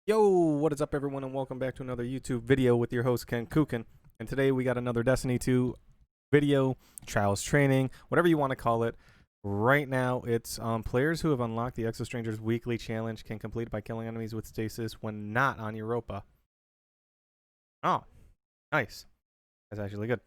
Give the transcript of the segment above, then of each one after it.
Yo, what is up everyone and welcome back to another YouTube video with your host Kenkukun. And today we got another Destiny 2 video, trials training, whatever you want to call it. Right now it's players who have unlocked the Exo Strangers weekly challenge can complete it by killing enemies with stasis when not on Europa. Oh, nice. That's actually good.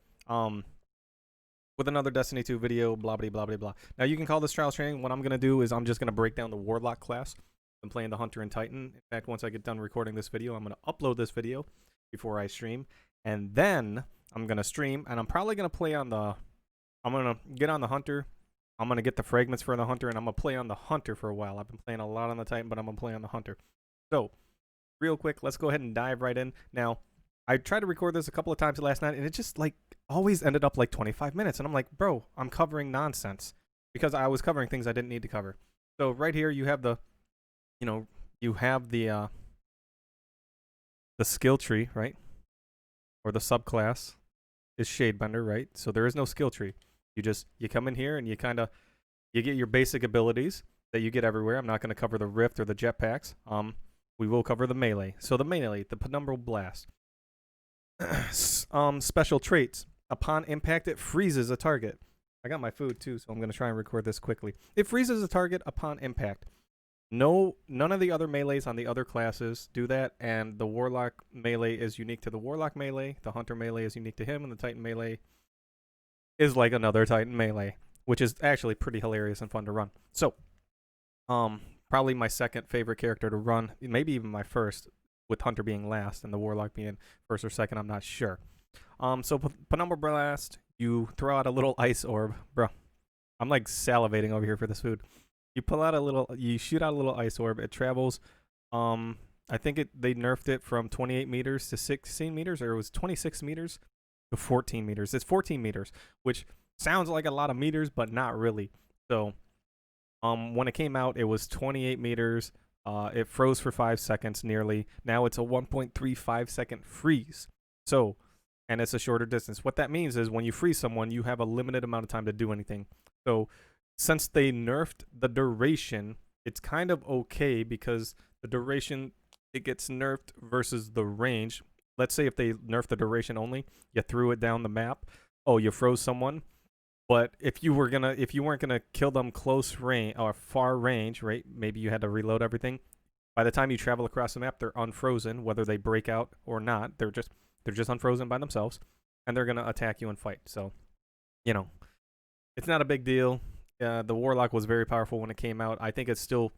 With another Destiny 2 video, blah blah blah blah blah. Now you can call this trials training. What I'm gonna do is I'm just gonna break down the Warlock class. I'm playing the Hunter and Titan. In fact, once I get done recording this video, I'm going to upload this video before I stream. And then I'm going to stream, and I'm probably going to play on the... I'm going to get on the Hunter. I'm going to get the fragments for the Hunter, and I'm going to play on the Hunter for a while. I've been playing a lot on the Titan, but I'm going to play on the Hunter. So, real quick, let's go ahead and dive right in. Now, I tried to record this a couple of times last night, and it just, like, always ended up like 25 minutes. And I'm like, bro, I'm covering nonsense. Because I was covering things I didn't need to cover. So, right here, you have the... you have the skill tree, right? Or the subclass is Shadebender, right? So there is no skill tree. You come in here and you get your basic abilities that you get everywhere. I'm not going to cover the Rift or the jetpacks. We will cover the melee. So the melee, the Penumbral Blast. Special traits. Upon impact, it freezes a target. I got my food too, so I'm going to try and record this quickly. It freezes a target upon impact. No, none of the other melees on the other classes do that, and the Warlock melee is unique to the Warlock melee, the Hunter melee is unique to him, and the Titan melee is like another Titan melee, which is actually pretty hilarious and fun to run. So, probably my second favorite character to run, maybe even my first, with Hunter being last and the Warlock being first or second, I'm not sure. So Penumbral Blast, you throw out a little ice orb, bro. I'm like salivating over here for this food. You shoot out a little ice orb. It travels, I think they nerfed it from 28 meters to 16 meters, or it was 26 meters to 14 meters. It's 14 meters, which sounds like a lot of meters, but not really. So, when it came out, it was 28 meters. It froze for 5 seconds nearly. Now it's a 1.35 second freeze. So, and it's a shorter distance. What that means is when you freeze someone, you have a limited amount of time to do anything. So, since they nerfed the duration, it's kind of okay because the duration, it gets nerfed versus the range. Let's say if they nerf the duration only, you threw it down the map. Oh, you froze someone. But if you weren't gonna kill them close range or far range, right? Maybe you had to reload everything. By the time you travel across the map, they're unfrozen, whether they break out or not. They're just unfrozen by themselves, and they're gonna attack you and fight. So, it's not a big deal. The Warlock was very powerful when it came out. I think it's still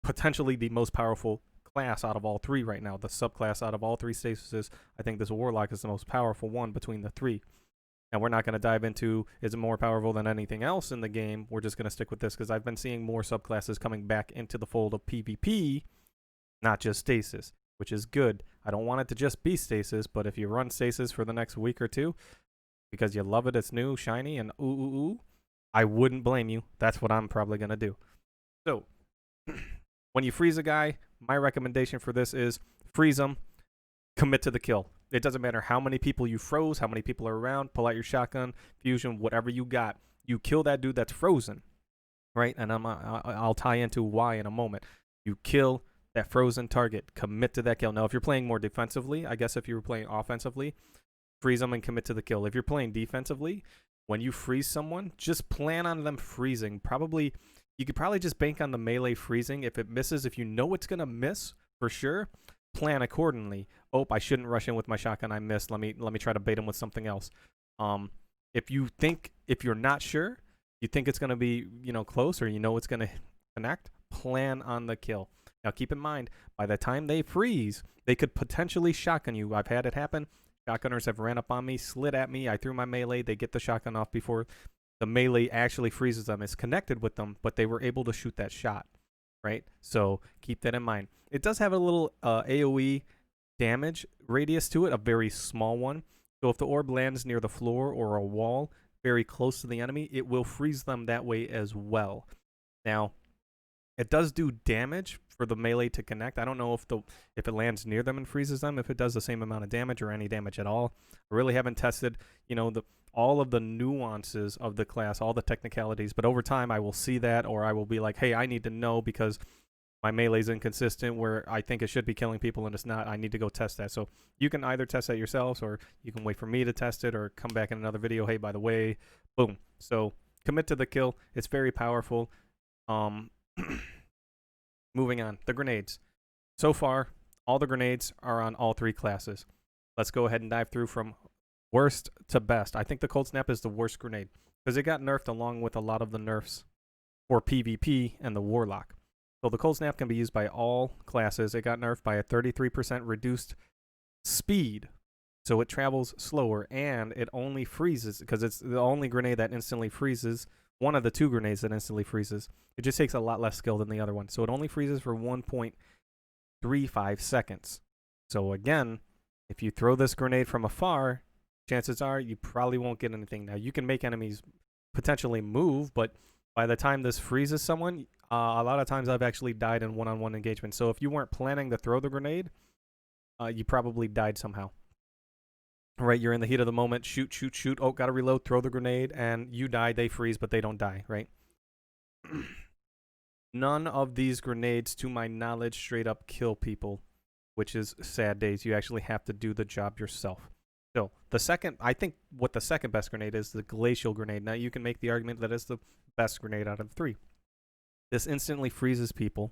potentially the most powerful class out of all three right now. The subclass out of all three statuses, I think this Warlock is the most powerful one between the three. And we're not going to dive into is it more powerful than anything else in the game. We're just going to stick with this because I've been seeing more subclasses coming back into the fold of PvP, not just Stasis, which is good. I don't want it to just be Stasis, but if you run Stasis for the next week or two because you love it, it's new, shiny, and ooh, I wouldn't blame you. That's what I'm probably going to do. So, when you freeze a guy, my recommendation for this is freeze them, commit to the kill. It doesn't matter how many people you froze, how many people are around, pull out your shotgun, fusion, whatever you got. You kill that dude that's frozen, right? And I'll tie into why in a moment. You kill that frozen target, commit to that kill. Now, if you're playing more defensively, I guess if you were playing offensively, freeze them and commit to the kill. If you're playing defensively, when you freeze someone, just plan on them freezing. You could probably just bank on the melee freezing. If it misses, if you know it's going to miss for sure, plan accordingly. Oh, I shouldn't rush in with my shotgun. I missed. Let me try to bait him with something else. If you're not sure, you think it's going to be, close, or it's going to connect, plan on the kill. Now, keep in mind, by the time they freeze, they could potentially shotgun you. I've had it happen. Shotgunners have ran up on me, slid at me. I threw my melee. They get the shotgun off before the melee actually freezes them. It's connected with them, but they were able to shoot that shot, right? So keep that in mind. It does have a little AoE damage radius to it, a very small one. So if the orb lands near the floor or a wall very close to the enemy, it will freeze them that way as well. Now, it does do damage for the melee to connect. I don't know if it lands near them and freezes them, if it does the same amount of damage or any damage at all. I really haven't tested, all of the nuances of the class, all the technicalities. But over time, I will see that, or I will be like, hey, I need to know because my melee's inconsistent where I think it should be killing people and it's not. I need to go test that. So you can either test that yourselves, or you can wait for me to test it, or come back in another video. Hey, by the way, boom. So commit to the kill. It's very powerful. Moving on, the grenades. So far, all the grenades are on all 3 classes. Let's go ahead and dive through from worst to best. I think the Cold Snap is the worst grenade because it got nerfed along with a lot of the nerfs for PvP and the Warlock. So the Cold Snap can be used by all classes. It got nerfed by a 33% reduced speed. So it travels slower, and it only freezes because it's the only grenade that instantly freezes. One of the 2 grenades that instantly freezes. It just takes a lot less skill than the other one. So it only freezes for 1.35 seconds. So again, if you throw this grenade from afar, chances are you probably won't get anything. Now, you can make enemies potentially move, but by the time this freezes someone, a lot of times I've actually died in one-on-one engagement. So if you weren't planning to throw the grenade, you probably died somehow. Right, you're in the heat of the moment, shoot, shoot, shoot. Oh, gotta reload, throw the grenade, and you die. They freeze, but they don't die, right? None of these grenades, to my knowledge, straight up kill people, which is sad days. You actually have to do the job yourself. So the second, I think what the second best grenade is the glacial grenade. Now you can make the argument that it's the best grenade out of the 3. This instantly freezes people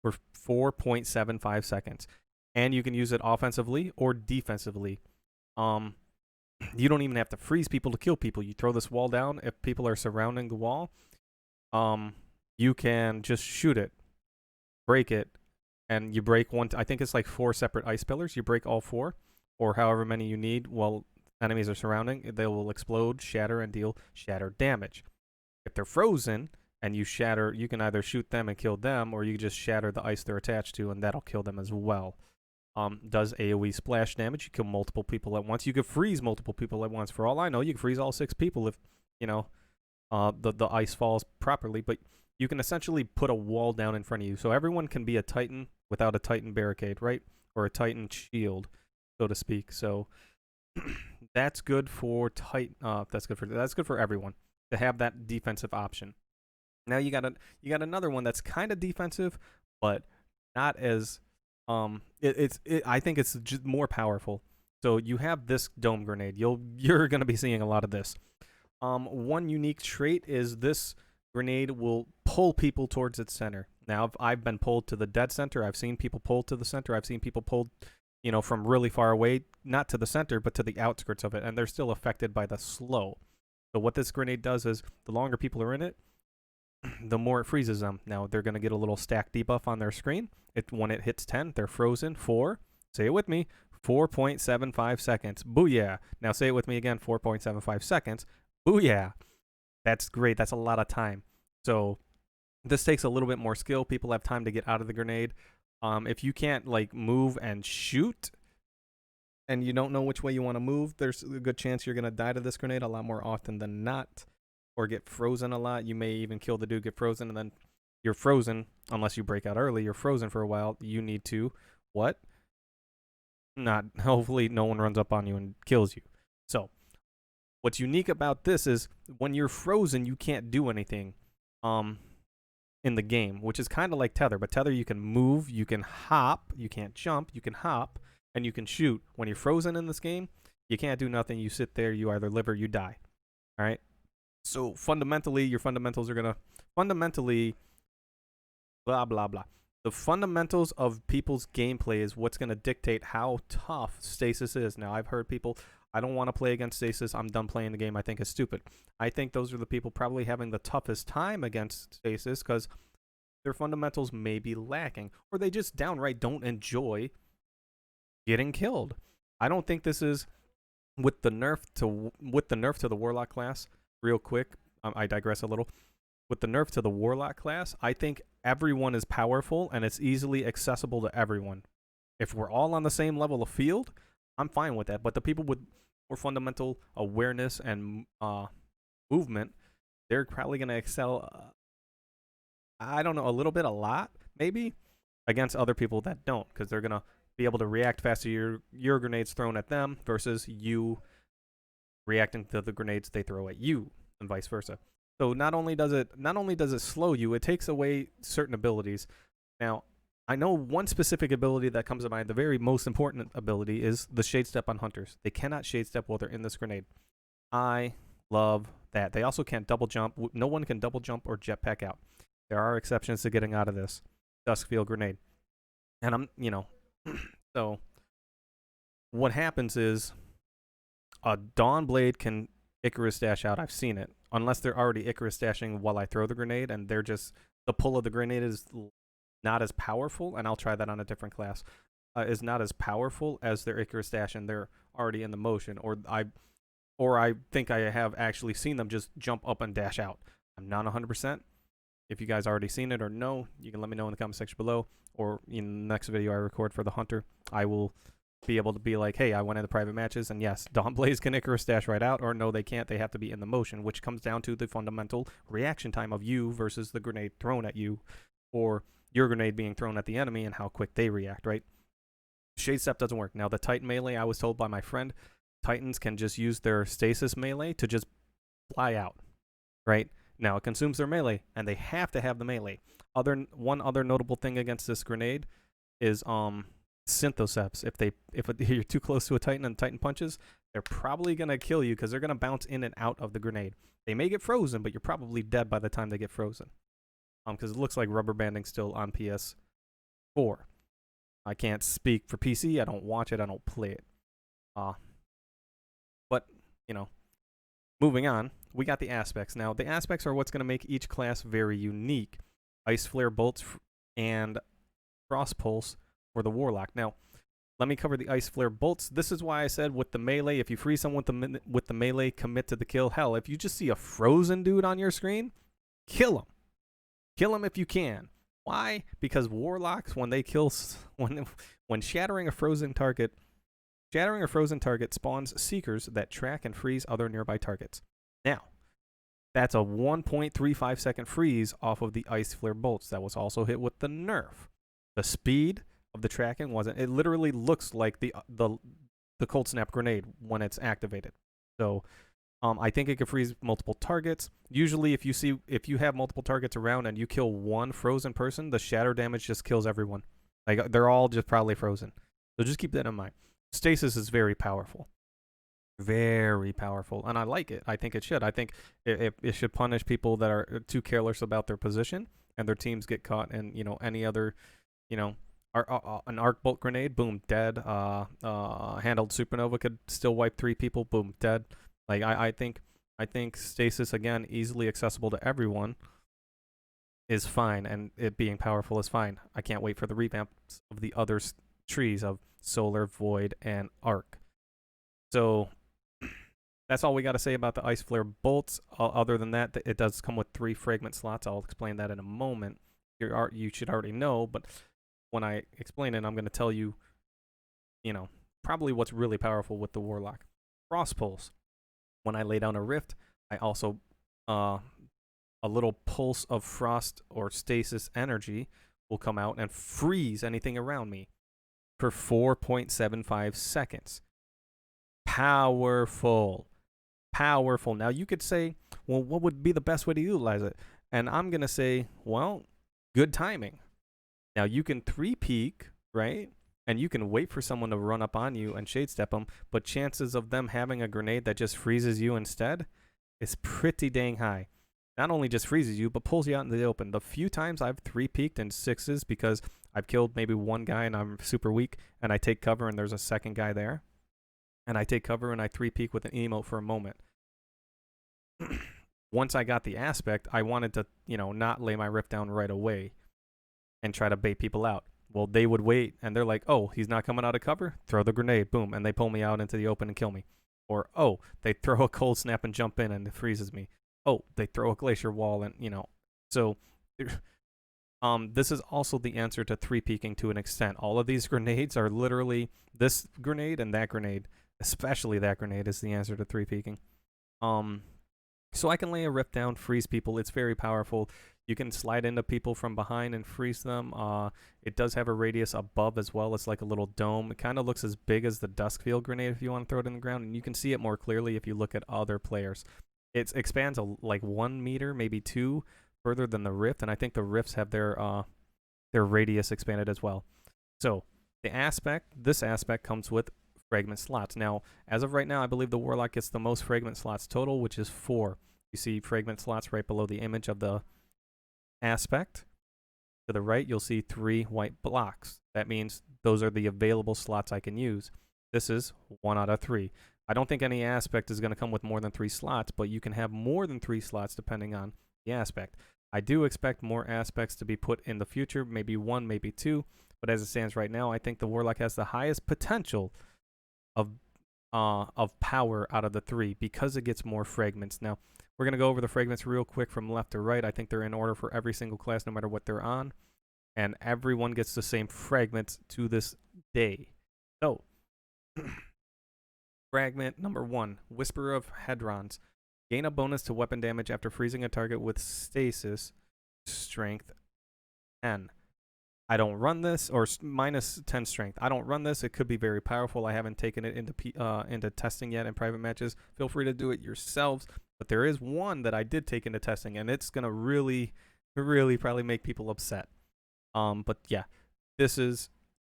for 4.75 seconds. And you can use it offensively or defensively. You don't even have to freeze people to kill people. You throw this wall down. If people are surrounding the wall, you can just shoot it, break it, and you break one. I think it's like 4 separate ice pillars. You break all 4, or however many you need while enemies are surrounding. They will explode, shatter, and deal shatter damage. If they're frozen and you shatter, you can either shoot them and kill them, or you just shatter the ice they're attached to, and that'll kill them as well. Does AoE splash damage. You kill multiple people at once. You can freeze multiple people at once. For all I know, you can freeze all 6 people if, you know, the ice falls properly. But you can essentially put a wall down in front of you. So everyone can be a Titan without a Titan barricade, right? Or a Titan shield, so to speak. So that's good for that's good for everyone to have that defensive option. Now you got another one that's kind of defensive, but not as I think it's just more powerful. So you have this dome grenade. You're going to be seeing a lot of this. One unique trait is this grenade will pull people towards its center. Now, I've been pulled to the dead center. I've seen people pulled to the center. I've seen people pulled, from really far away, not to the center, but to the outskirts of it, and they're still affected by the slow. So what this grenade does is the longer people are in it, the more it freezes them. Now, they're going to get a little stack debuff on their screen. When it hits 10, they're frozen for, say it with me, 4.75 seconds. Booyah. Now say it with me again, 4.75 seconds. Booyah. That's great. That's a lot of time. So this takes a little bit more skill. People have time to get out of the grenade. If you can't move and shoot, and you don't know which way you want to move, there's a good chance you're going to die to this grenade a lot more often than not, or get frozen a lot. You may even kill the dude, get frozen, and then you're frozen, unless you break out early, you're frozen for a while. You need to, hopefully no one runs up on you and kills you. So, what's unique about this is when you're frozen, you can't do anything in the game, which is kind of like Tether. But Tether, you can move, you can hop, you can't jump, you can hop, and you can shoot. When you're frozen in this game, you can't do nothing. You sit there, you either live or you die. All right? So, fundamentally, your fundamentals are going to blah, blah, blah. The fundamentals of people's gameplay is what's going to dictate how tough Stasis is. Now, I've heard people, I don't want to play against Stasis. I'm done playing the game. I think it's stupid. I think those are the people probably having the toughest time against Stasis because their fundamentals may be lacking, or they just downright don't enjoy getting killed. I don't think this is with the nerf to the Warlock class. Real quick, I digress a little. With the nerf to the Warlock class, I think everyone is powerful and it's easily accessible to everyone. If we're all on the same level of field, I'm fine with that. But the people with more fundamental awareness and movement, they're probably going to excel, I don't know, a little bit, a lot, maybe, against other people that don't, because they're going to be able to react faster to your grenades thrown at them versus you reacting to the grenades they throw at you, and vice versa. So not only does it slow you, it takes away certain abilities. Now, I know one specific ability that comes to mind. The very most important ability is the Shade Step on Hunters. They cannot Shade Step while they're in this grenade. I love that. They also can't double jump. No one can double jump or jetpack out. There are exceptions to getting out of this Duskfield grenade. And so what happens is a Dawnblade can Icarus dash out. I've seen it. Unless they're already Icarus dashing while I throw the grenade, and they're just, the pull of the grenade is not as powerful, and I'll try that on a different class, is not as powerful as their Icarus dash, and they're already in the motion, or I think I have actually seen them just jump up and dash out. I'm not 100%. If you guys already seen it or know, you can let me know in the comment section below, or in the next video I record for the Hunter, I will be able to be like, hey, I went into private matches, and yes, Dawnblades can Icarus dash right out, or no, they can't. They have to be in the motion, which comes down to the fundamental reaction time of you versus the grenade thrown at you, or your grenade being thrown at the enemy and how quick they react, right? Shade Step doesn't work. Now, the Titan melee, I was told by my friend, Titans can just use their Stasis melee to just fly out, right? Now, it consumes their melee, and they have to have the melee. One other notable thing against this grenade is Synthoceps. If you're too close to a Titan and the Titan punches, they're probably going to kill you because they're going to bounce in and out of the grenade. They may get frozen, but you're probably dead by the time they get frozen. Because it looks like rubber banding still on PS4. I can't speak for PC. I don't watch it. I don't play it. But, moving on, we got the aspects. Now, the aspects are what's going to make each class very unique. Ice Flare Bolts and Frost Pulse for the Warlock. Now, let me cover the Ice Flare Bolts. This is why I said with the melee, if you freeze someone with the melee, commit to the kill. Hell, if you just see a frozen dude on your screen, kill him. Kill him if you can. Why? Because Warlocks, when they kill, when shattering a frozen target spawns Seekers that track and freeze other nearby targets. Now, that's a 1.35 second freeze off of the Ice Flare Bolts. That was also hit with the nerf. The speed of the tracking wasn't. It literally looks like the Cold Snap grenade when it's activated. So, I think it can freeze multiple targets. Usually, if you have multiple targets around and you kill one frozen person, the shatter damage just kills everyone. Like, they're all just probably frozen. So just keep that in mind. Stasis is very powerful. Very powerful. And I like it. I think it should. I think it should punish people that are too careless about their position and their teams get caught in, any other, an arc bolt grenade, boom, dead. Handled supernova could still wipe 3 people, boom, dead. Like, I think Stasis, again, easily accessible to everyone, is fine, and it being powerful is fine. I can't wait for the revamps of the other trees of Solar, Void, and Arc. So that's all we got to say about the Ice Flare Bolts. Other than that, it does come with 3 fragment slots. I'll explain that in a moment. You should already know, but when I explain it, I'm going to tell you, probably what's really powerful with the Warlock. Frost Pulse. When I lay down a rift, I also, a little pulse of frost or stasis energy will come out and freeze anything around me for 4.75 seconds. Powerful. Powerful. Now, you could say, well, what would be the best way to utilize it? And I'm going to say, well, good timing. Now, you can 3-peek, right? And you can wait for someone to run up on you and shade step them, but chances of them having a grenade that just freezes you instead is pretty dang high. Not only just freezes you, but pulls you out into the open. The few times I've 3-peeked in 6s because I've killed maybe one guy and I'm super weak, and I take cover and there's a second guy there, and I take cover and I 3-peek with an emote for a moment. Once I got the aspect, I wanted to, not lay my rift down right away and try to bait people out. Well, they would wait, and they're like, oh, he's not coming out of cover? Throw the grenade, boom, and they pull me out into the open and kill me. Or, oh, they throw a cold snap and jump in and it freezes me. Oh, they throw a glacier wall and, So, this is also the answer to 3-peeking to an extent. All of these grenades are literally, this grenade and that grenade, especially that grenade, is the answer to 3-peeking. So I can lay a rift down, freeze people. It's very powerful. You can slide into people from behind and freeze them. It does have a radius above as well. It's like a little dome. It kind of looks as big as the Duskfield grenade if you want to throw it in the ground. And you can see it more clearly if you look at other players. It expands like 1 meter, maybe 2, further than the rift. And I think the rifts have their their radius expanded as well. So this aspect comes with fragment slots. Now, as of right now, I believe the Warlock gets the most fragment slots total, which is 4. You see fragment slots right below the image of the aspect. To the right, you'll see 3 white blocks. That means those are the available slots I can use. This is 1 out of 3. I don't think any aspect is going to come with more than 3 slots, but you can have more than 3 slots depending on the aspect. I do expect more aspects to be put in the future, maybe 1, maybe 2, but as it stands right now, I think the Warlock has the highest potential of power out of the 3 because it gets more fragments. Now, we're going to go over the fragments real quick from left to right. I think they're in order for every single class, no matter what they're on. And everyone gets the same fragments to this day. So, fragment number 1, Whisper of Hedrons. Gain a bonus to weapon damage after freezing a target with stasis, strength 10. I don't run this, or minus 10 strength. I don't run this. It could be very powerful. I haven't taken it into testing yet in private matches. Feel free to do it yourselves. But there is one that I did take into testing, and it's going to really, really probably make people upset. But yeah, this is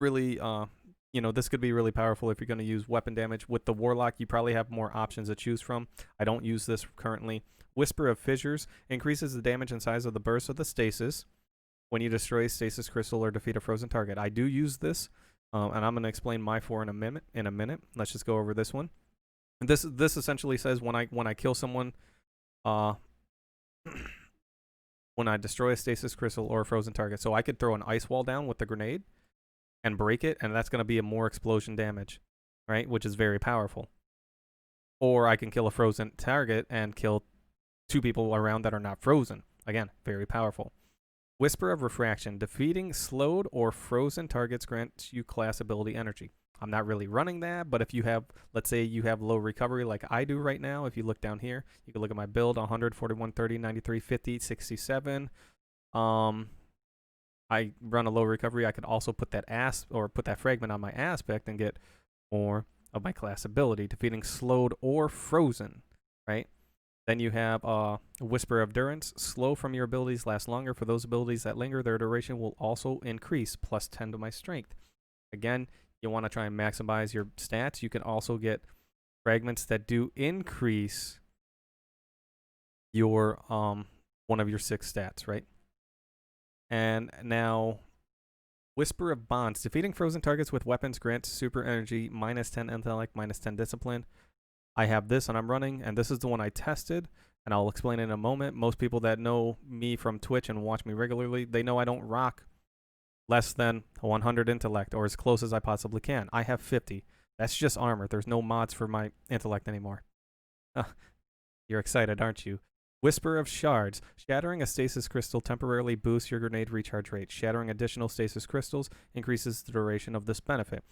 really, this could be really powerful if you're going to use weapon damage. With the Warlock, you probably have more options to choose from. I don't use this currently. Whisper of Fissures increases the damage and size of the burst of the stasis when you destroy a stasis crystal or defeat a frozen target. I do use this, and I'm going to explain my 4 in a minute. Let's just go over this one. This essentially says when I kill someone, when I destroy a stasis crystal or a frozen target. So I could throw an ice wall down with the grenade and break it, and that's going to be a more explosion damage, right? Which is very powerful. Or I can kill a frozen target and kill 2 people around that are not frozen. Again, very powerful. Whisper of Refraction. Defeating slowed or frozen targets grants you class ability energy. I'm not really running that, but if you have, let's say you have low recovery like I do right now, if you look down here, you can look at my build, 100, 41, 30, 93, 50, 67. I run a low recovery. I could also put that put that fragment on my aspect and get more of my class ability, defeating slowed or frozen, right? Then you have Whisper of Durance. Slow from your abilities lasts longer. For those abilities that linger, their duration will also increase, plus 10 to my strength. Again, you want to try and maximize your stats. You can also get fragments that do increase your one of your 6 stats, right? And now, Whisper of Bonds. Defeating frozen targets with weapons grants super energy, minus 10 intellect, minus 10 discipline. I have this and I'm running, and this is the one I tested, and I'll explain in a moment. Most people that know me from Twitch and watch me regularly, they know I don't rock less than 100 intellect, or as close as I possibly can. I have 50. That's just armor. There's no mods for my intellect anymore. You're excited, aren't you? Whisper of Shards. Shattering a stasis crystal temporarily boosts your grenade recharge rate. Shattering additional stasis crystals increases the duration of this benefit.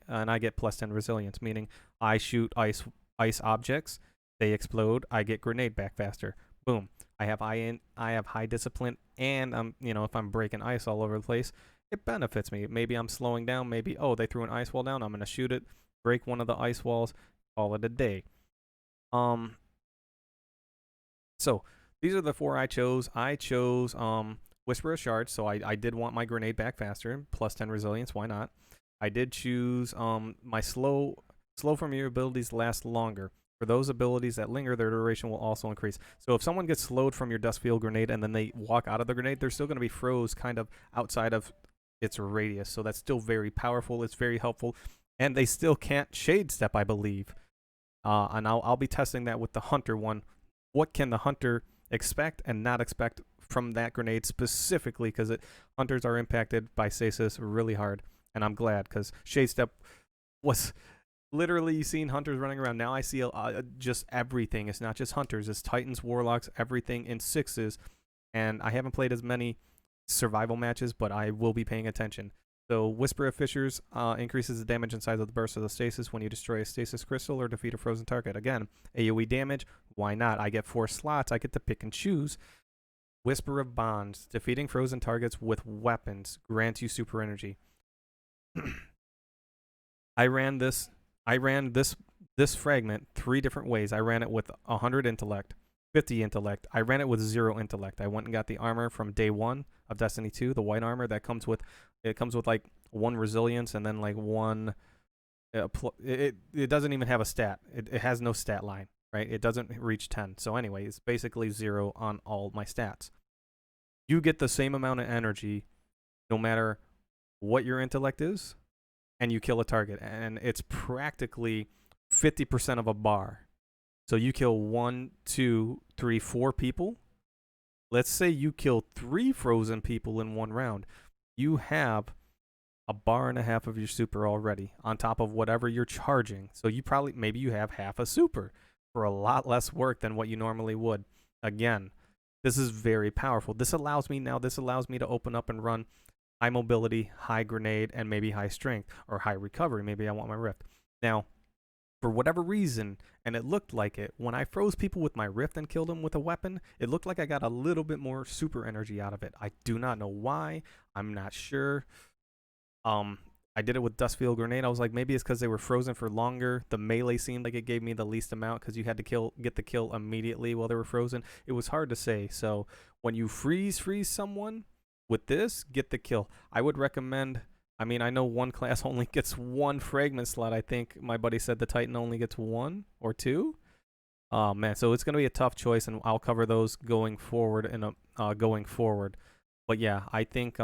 And I get plus 10 resilience, meaning I shoot ice objects, they explode, I get grenade back faster. Boom. I have high discipline, and if I'm breaking ice all over the place, it benefits me. Maybe I'm slowing down, maybe they threw an ice wall down, I'm going to shoot it, break one of the ice walls, call it a day. So these are the 4 I chose. I chose Whisper of Shards, so I did want my grenade back faster, plus 10 resilience, why not? I did choose my slow from your abilities last longer. For those abilities that linger, their duration will also increase. So if someone gets slowed from your dust field grenade and then they walk out of the grenade, they're still going to be froze kind of outside of its radius. So that's still very powerful. It's very helpful. And they still can't shade step, I believe. And I'll be testing that with the Hunter one. What can the Hunter expect and not expect from that grenade specifically? Because Hunters are impacted by stasis really hard. And I'm glad, because shade step was literally, you've seen Hunters running around. Now I see just everything. It's not just Hunters. It's Titans, Warlocks, everything in 6s. And I haven't played as many survival matches, but I will be paying attention. So Whisper of Fissures increases the damage and size of the burst of the stasis when you destroy a stasis crystal or defeat a frozen target. Again, AoE damage, why not? I get 4 slots. I get to pick and choose. Whisper of Bonds. Defeating frozen targets with weapons grants you super energy. I ran this fragment 3 different ways. I ran it with 100 intellect, 50 intellect. I ran it with 0 intellect. I went and got the armor from day 1 of Destiny 2, the white armor that comes with like 1 resilience and then like 1 it doesn't even have a stat. It has no stat line, right? It doesn't reach 10. So anyway, it's basically 0 on all my stats. You get the same amount of energy no matter what your intellect is, and you kill a target. And it's practically 50% of a bar. So you kill 1, 2, 3, 4 people. Let's say you kill 3 frozen people in 1 round. You have a bar and a half of your super already on top of whatever you're charging. So you probably, maybe you have half a super for a lot less work than what you normally would. Again, this is very powerful. This allows me to open up and run high mobility, high grenade, and maybe high strength or high recovery. Maybe I want my rift. Now, for whatever reason, and it looked like it, when I froze people with my rift and killed them with a weapon, it looked like I got a little bit more super energy out of it. I do not know why. I'm not sure. I did it with Dustfield Grenade. I was like, maybe it's because they were frozen for longer. The melee seemed like it gave me the least amount because you had to get the kill immediately while they were frozen. It was hard to say. So when you freeze someone with this, get the kill. I would recommend, I mean, I know one class only gets 1 fragment slot. I think my buddy said the Titan only gets 1 or 2. Oh man, so it's gonna be a tough choice, and I'll cover those going forward But yeah, I think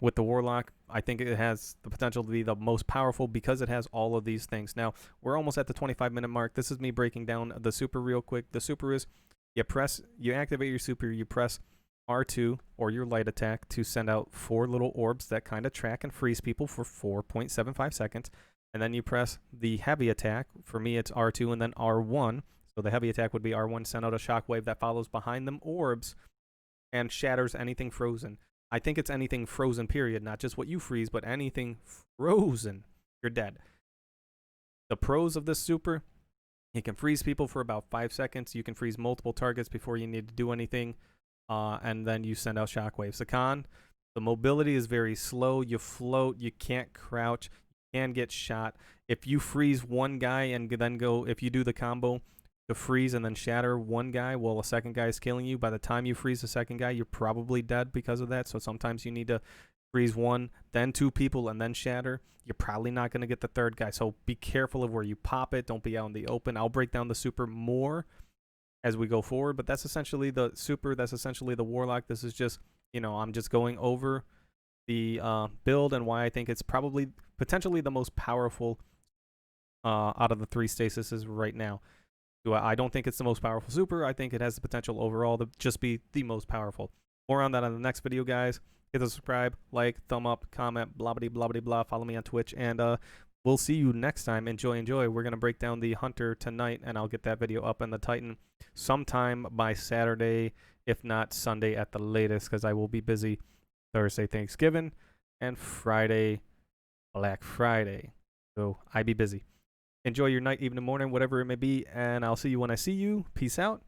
with the Warlock, I think it has the potential to be the most powerful because it has all of these things. Now, we're almost at the 25-minute mark. This is me breaking down the super real quick. The super is you activate your super, you press R2 or your light attack to send out 4 little orbs that kind of track and freeze people for 4.75 seconds. And then you press the heavy attack. For me, it's R2 and then R1. So the heavy attack would be R1, send out a shockwave that follows behind them orbs and shatters anything frozen. I think it's anything frozen, period. Not just what you freeze, but anything frozen. You're dead. The pros of this super, you can freeze people for about 5 seconds. You can freeze multiple targets before you need to do anything. And then you send out shockwaves. The con, the mobility is very slow. You float. You can't crouch. You can get shot. If you freeze one guy and then if you do the combo to freeze and then shatter one guy while a second guy is killing you, by the time you freeze the second guy, you're probably dead because of that. So sometimes you need to freeze 1, then 2 people, and then shatter. You're probably not going to get the third guy. So be careful of where you pop it. Don't be out in the open. I'll break down the super more as we go forward, but that's essentially the super. That's essentially the Warlock. This is just, I'm just going over the build and why I think it's probably potentially the most powerful out of the 3 stasises right now. I don't think it's the most powerful super. I think it has the potential overall to just be the most powerful. More on that on the next video, guys. Hit the subscribe, like, thumb up, comment, blah, blah, blah, blah, blah. Follow me on Twitch, and we'll see you next time. Enjoy. We're going to break down the Hunter tonight, and I'll get that video up, and the Titan sometime by Saturday, if not Sunday at the latest, because I will be busy Thursday, Thanksgiving, and Friday, Black Friday. So I be busy. Enjoy your night, evening, morning, whatever it may be, and I'll see you when I see you. Peace out.